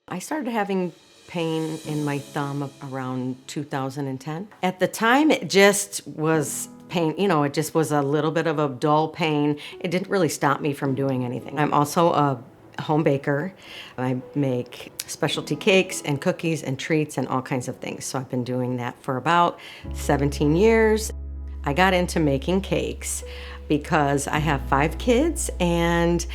I started having pain in my thumb around 2010. At the time, it just was pain, it just was a little bit of a dull pain. It didn't really stop me from doing anything. I'm also a home baker. I make specialty cakes and cookies and treats and all kinds of things. So I've been doing that for about 17 years. I got into making cakes because I have 5 kids and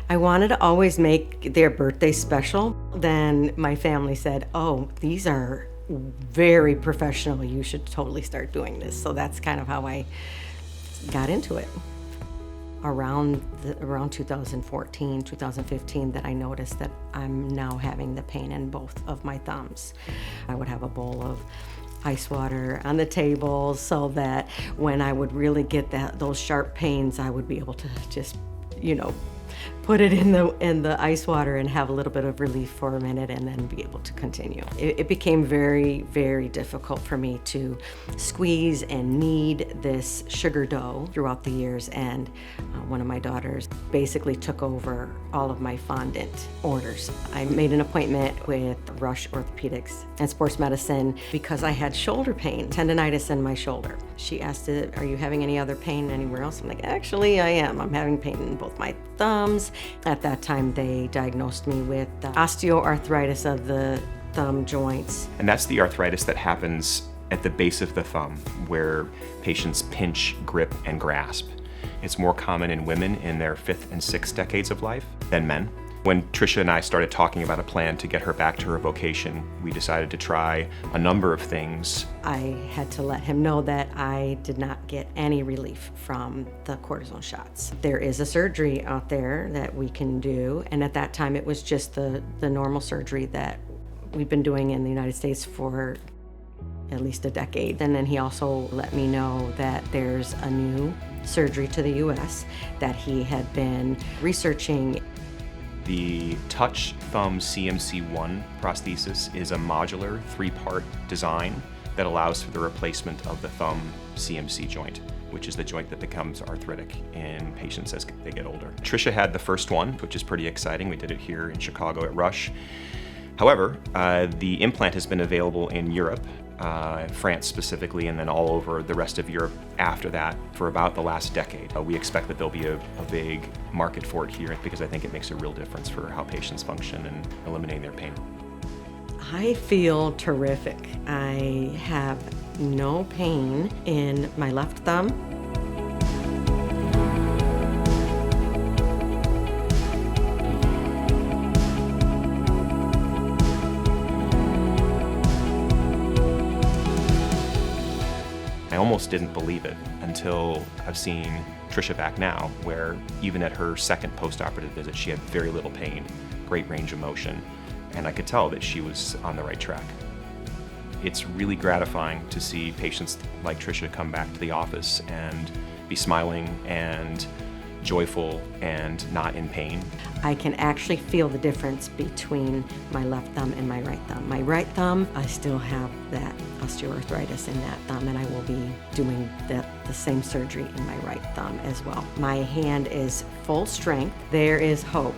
I wanted to always make their birthday special. Then my family said, "Oh, these are very professional. You should totally start doing this." So that's kind of how I got into it. Around 2014, 2015 that I noticed that I'm now having the pain in both of my thumbs. I would have a bowl of ice water on the table so that when I would really get those sharp pains, I would be able to just, put it in the ice water and have a little bit of relief for a minute and then be able to continue. It became very, very difficult for me to squeeze and knead this sugar dough throughout the years, and one of my daughters basically took over all of my fondant orders. I made an appointment with Rush Orthopedics and Sports Medicine because I had shoulder pain, tendonitis in my shoulder. She asked, "Are you having any other pain anywhere else?" I'm like, "Actually, I am. I'm having pain in both my thumbs." At that time, they diagnosed me with osteoarthritis of the thumb joints. And that's the arthritis that happens at the base of the thumb, where patients pinch, grip, and grasp. It's more common in women in their 5th and 6th decades of life than men. When Trisha and I started talking about a plan to get her back to her vocation, we decided to try a number of things. I had to let him know that I did not get any relief from the cortisone shots. There is a surgery out there that we can do, and at that time it was just the normal surgery that we've been doing in the United States for at least a decade. And then he also let me know that there's a new surgery to the US that he had been researching. The Touch Thumb CMC1 prosthesis is a modular 3-part design that allows for the replacement of the thumb CMC joint, which is the joint that becomes arthritic in patients as they get older. Trisha had the first one, which is pretty exciting. We did it here in Chicago at Rush. However, the implant has been available in Europe, France specifically, and then all over the rest of Europe after that for about the last decade. We expect that there'll be a big market for it here because I think it makes a real difference for how patients function and eliminating their pain. I feel terrific. I have no pain in my left thumb. I almost didn't believe it until I've seen Trisha back now, where even at her second post-operative visit, she had very little pain, great range of motion, and I could tell that she was on the right track. It's really gratifying to see patients like Trisha come back to the office and be smiling and joyful and not in pain. I can actually feel the difference between my left thumb and my right thumb. My right thumb, I still have that osteoarthritis in that thumb, and I will be doing the same surgery in my right thumb as well. My hand is full strength. There is hope.